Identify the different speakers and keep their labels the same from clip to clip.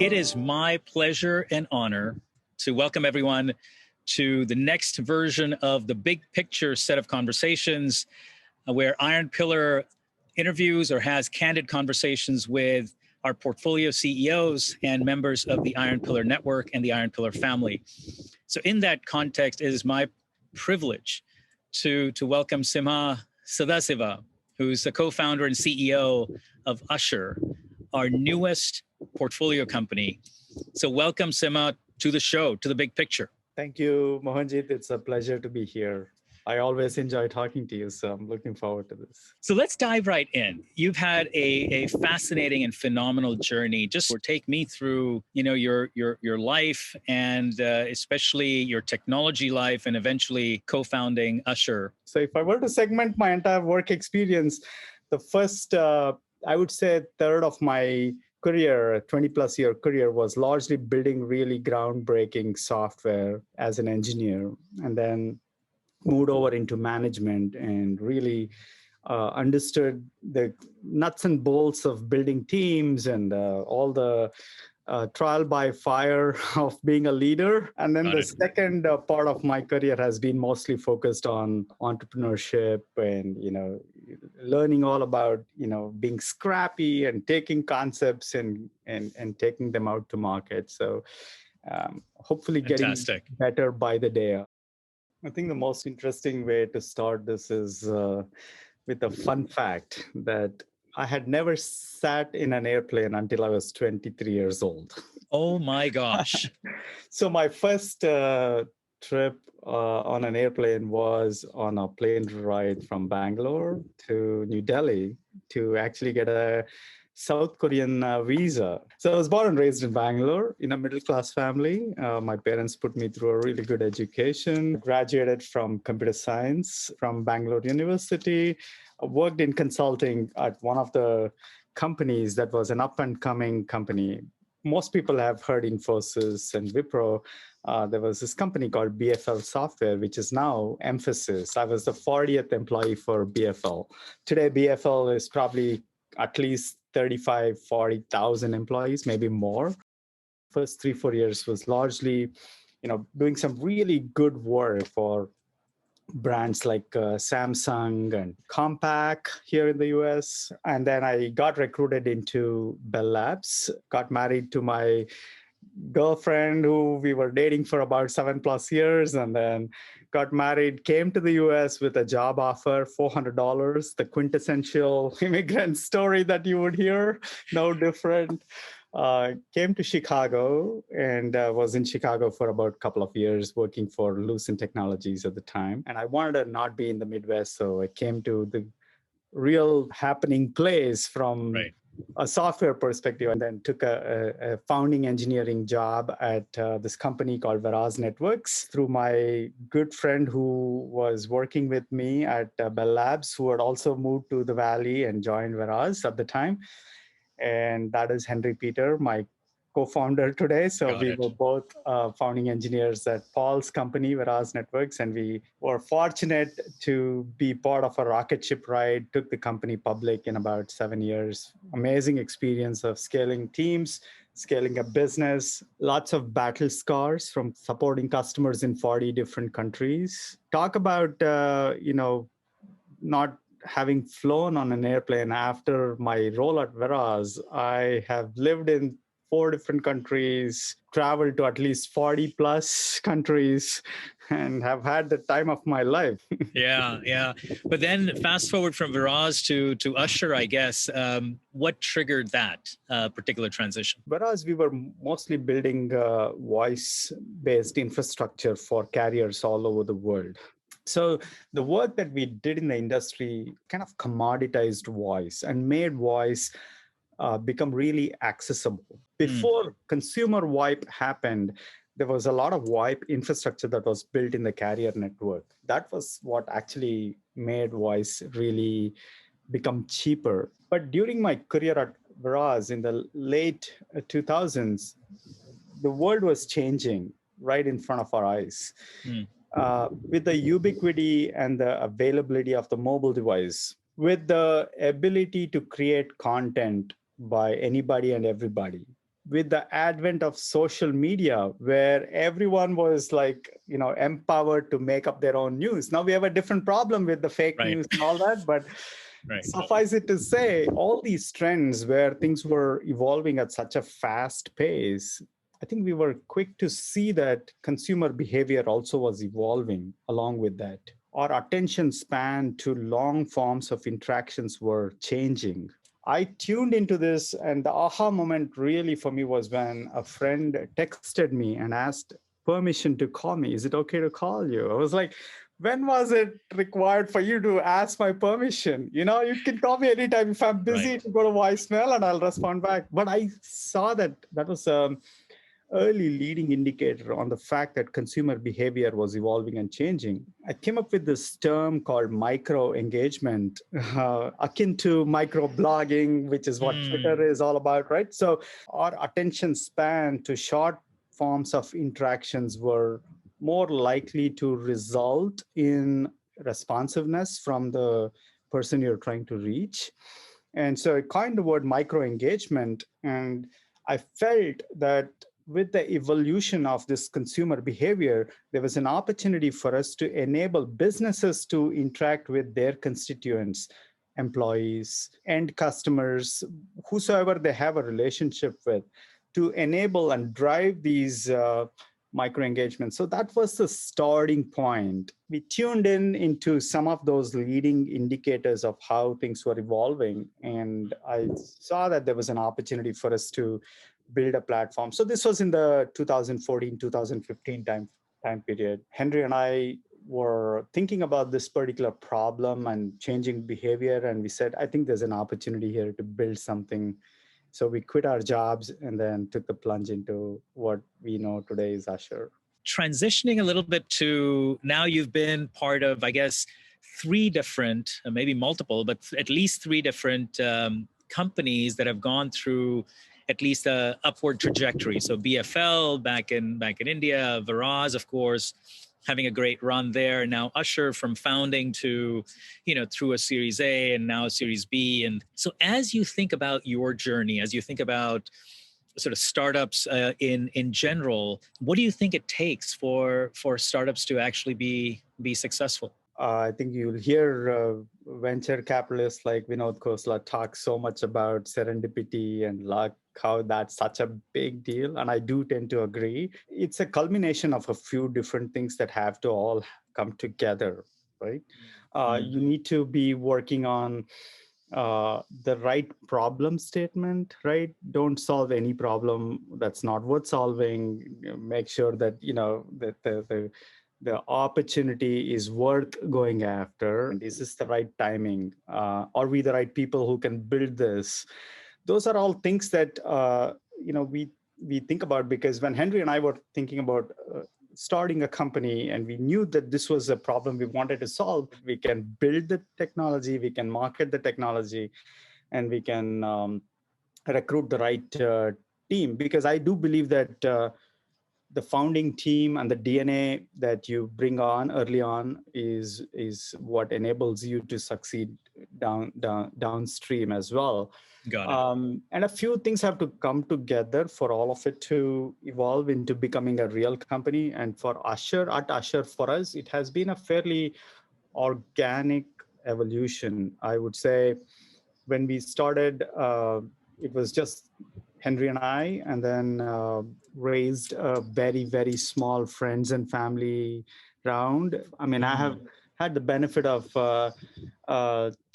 Speaker 1: It is my pleasure and honor to welcome everyone to the next version of the Big Picture set of conversations where Iron Pillar interviews or has candid conversations with our portfolio CEOs and members of the Iron Pillar network and the Iron Pillar family. So in that context, it is my privilege to welcome Simha Sadasiva, who's the co-founder and CEO of Ushur, our newest portfolio company. So welcome, Simha, to the show, to the Big Picture.
Speaker 2: Thank you, Mohanjit. It's a pleasure to be here. I always enjoy talking to you, so I'm looking forward to this.
Speaker 1: So let's dive right in. You've had a fascinating and phenomenal journey. Just take me through, your life and especially your technology life, and eventually co-founding Ushur.
Speaker 2: So if I were to segment my entire work experience, the first, I would say, third of my career, 20 plus year career, was largely building really groundbreaking software as an engineer, and then moved over into management and really understood the nuts and bolts of building teams and all the trial by fire of being a leader. And then the second part of my career has been mostly focused on entrepreneurship and, learning all about, being scrappy and taking concepts and taking them out to market. So hopefully getting better by the day. I think the most interesting way to start this is with a fun fact that I had never sat in an airplane until I was 23 years old.
Speaker 1: Oh my gosh.
Speaker 2: So my first trip on an airplane was on a plane ride from Bangalore to New Delhi to actually get a South Korean visa. So I was born and raised in Bangalore in a middle-class family. My parents put me through a really good education, graduated from computer science from Bangalore University, worked in consulting at one of the companies that was an up-and-coming company. Most people have heard Infosys and Wipro. There was this company called BFL Software, which is now Emphasis. I was the 40th employee for BFL. Today, BFL is probably at least 35, 40,000 employees, maybe more. First 3-4 years was largely, doing some really good work for brands like Samsung and Compaq here in the US. And then I got recruited into Bell Labs, got married to my girlfriend who we were dating for about 7+ years, and then got married, came to the US with a job offer, $400, the quintessential immigrant story that you would hear, no different. Came to Chicago and was in Chicago for about a couple of years working for Lucent Technologies at the time. And I wanted to not be in the Midwest, so I came to the real happening place from a software perspective, and then took a founding engineering job at this company called Veraz Networks through my good friend who was working with me at Bell Labs, who had also moved to the Valley and joined Veraz at the time. And that is Henry Peter, my co-founder today. So we were both founding engineers at Paul's company, Veraz Networks, and we were fortunate to be part of a rocket ship ride, took the company public in about 7 years. Amazing experience of scaling teams, scaling a business, lots of battle scars from supporting customers in 40 different countries. Talk about, not having flown on an airplane. After my role at Veraz, I have lived in 4 different countries, traveled to at least 40 plus countries, and have had the time of my life.
Speaker 1: Yeah. But then fast forward from Veraz to Ushur, I guess. What triggered that particular transition?
Speaker 2: Veraz, we were mostly building voice-based infrastructure for carriers all over the world. So the work that we did in the industry kind of commoditized voice and made voice become really accessible. Before consumer VoIP happened, there was a lot of VoIP infrastructure that was built in the carrier network. That was what actually made voice really become cheaper. But during my career at Veraz in the late 2000s, the world was changing right in front of our eyes. With the ubiquity and the availability of the mobile device, with the ability to create content by anybody and everybody, with the advent of social media, where everyone was like, empowered to make up their own news. Now we have a different problem with the fake
Speaker 1: Right.
Speaker 2: news and all that, but
Speaker 1: Right.
Speaker 2: suffice it to say, all these trends where things were evolving at such a fast pace, I think we were quick to see that consumer behavior also was evolving along with that. Our attention span to long forms of interactions were changing. I tuned into this, and the aha moment really for me was when a friend texted me and asked permission to call me. Is it okay to call you? I was like, when was it required for you to ask my permission? You can call me anytime. If I'm busy,
Speaker 1: Right.
Speaker 2: to go to voicemail and I'll respond back. But I saw that was early leading indicator on the fact that consumer behavior was evolving and changing. I came up with this term called micro engagement, akin to micro blogging, which is what Twitter is all about, right? So our attention span to short forms of interactions were more likely to result in responsiveness from the person you're trying to reach. And so I coined the word micro engagement, and I felt that with the evolution of this consumer behavior, there was an opportunity for us to enable businesses to interact with their constituents, employees, end customers, whosoever they have a relationship with, to enable and drive these micro engagements. So that was the starting point. We tuned into some of those leading indicators of how things were evolving, and I saw that there was an opportunity for us to build a platform. So this was in the 2014, 2015 time period. Henry and I were thinking about this particular problem and changing behavior, and we said, I think there's an opportunity here to build something. So we quit our jobs and then took the plunge into what we know today is Ushur.
Speaker 1: Transitioning a little bit to now, you've been part of, I guess, three different, maybe multiple, but at least three different companies that have gone through at least a upward trajectory. So BFL back in India, Veraz, of course, having a great run there. Now Ushur, from founding to, through a Series A and now a Series B. And so as you think about your journey, as you think about sort of startups in general, what do you think it takes for startups to actually be successful?
Speaker 2: I think you'll hear venture capitalists like Vinod Khosla talk so much about serendipity and luck, how that's such a big deal. And I do tend to agree. It's a culmination of a few different things that have to all come together, right? You need to be working on the right problem statement, right? Don't solve any problem that's not worth solving. Make sure that, that the opportunity is worth going after. And is this the right timing? Are we the right people who can build this? Those are all things that we think about, because when Henry and I were thinking about starting a company, and we knew that this was a problem we wanted to solve, we can build the technology, we can market the technology, and we can recruit the right team. Because I do believe that the founding team and the DNA that you bring on early on is what enables you to succeed downstream as well.
Speaker 1: Got it.
Speaker 2: And a few things have to come together for all of it to evolve into becoming a real company. And for Ushur, for us, it has been a fairly organic evolution. I would say when we started, it was just Henry and I, and then raised a very, very small friends and family round. I mean, I have had the benefit of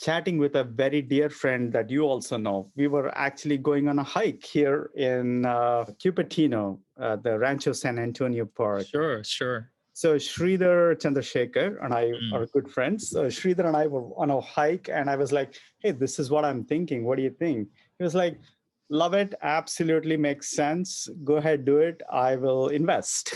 Speaker 2: chatting with a very dear friend that you also know. We were actually going on a hike here in Cupertino, the Rancho San Antonio Park.
Speaker 1: Sure.
Speaker 2: So Sridhar Chandrasekhar and I are good friends. So Sridhar and I were on a hike, and I was like, hey, this is what I'm thinking. What do you think? He was like, love it. Absolutely makes sense. Go ahead, do it. I will invest.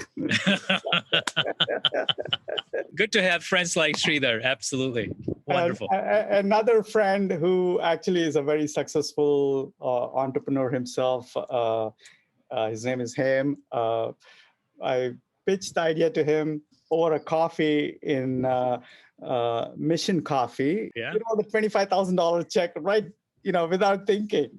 Speaker 1: Good to have friends like Sridhar. Absolutely. Wonderful.
Speaker 2: Another friend who actually is a very successful entrepreneur himself. His name is Haim. I pitched the idea to him over a coffee in Mission Coffee.
Speaker 1: Yeah.
Speaker 2: The $25,000 check right without thinking.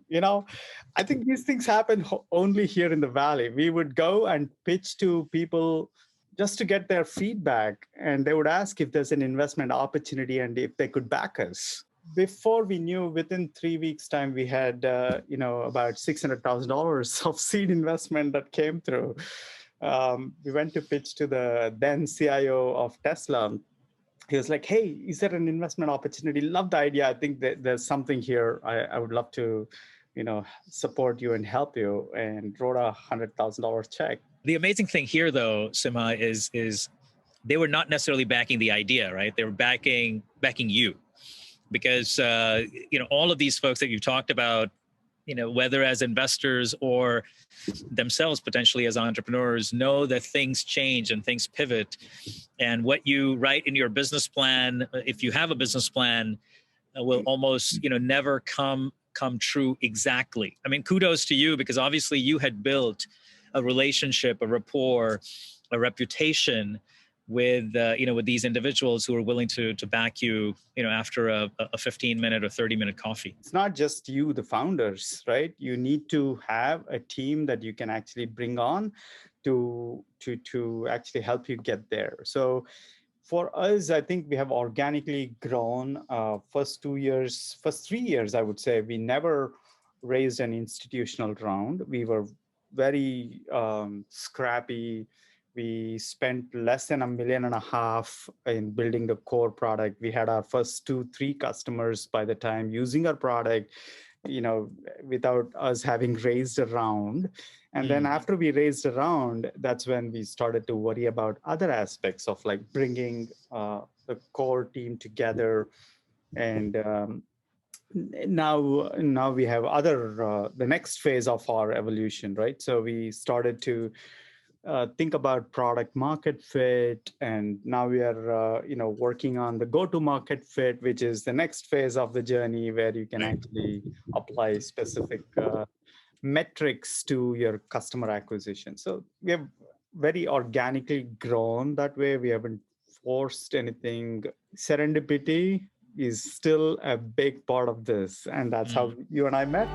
Speaker 2: I think these things happen only here in the Valley. We would go and pitch to people just to get their feedback, and they would ask if there's an investment opportunity and if they could back us. Before we knew, within 3 weeks' time, we had about $600,000 of seed investment that came through. We went to pitch to the then CIO of Tesla. He was like, "Hey, is there an investment opportunity? Love the idea. I think that there's something here. I would love to, support you and help you," and wrote a $100,000 check.
Speaker 1: The amazing thing here, though, Simha, is they were not necessarily backing the idea, right? They were backing you, because all of these folks that you talked about, whether as investors or themselves potentially as entrepreneurs, know that things change and things pivot, and what you write in your business plan, if you have a business plan, will almost never come true exactly. I mean, kudos to you, because obviously you had built a relationship, a rapport, a reputation with with these individuals who are willing to back you, after a 15-minute or 30-minute coffee.
Speaker 2: It's not just you, the founders, right? You need to have a team that you can actually bring on to actually help you get there. So for us, I think we have organically grown. First 3 years, I would say, we never raised an institutional round. We were very scrappy. We spent less than $1.5 million in building the core product. We had our first 2-3 customers by the time using our product, without us having raised a round. And then after we raised a round, that's when we started to worry about other aspects of like bringing the core team together. And now we have the next phase of our evolution, right? So we started to think about product market fit, and now we are working on the go-to-market fit, which is the next phase of the journey, where you can actually apply specific metrics to your customer acquisition. So we have very organically grown that way. We haven't forced anything. Serendipity is still a big part of this, and that's how you and I met.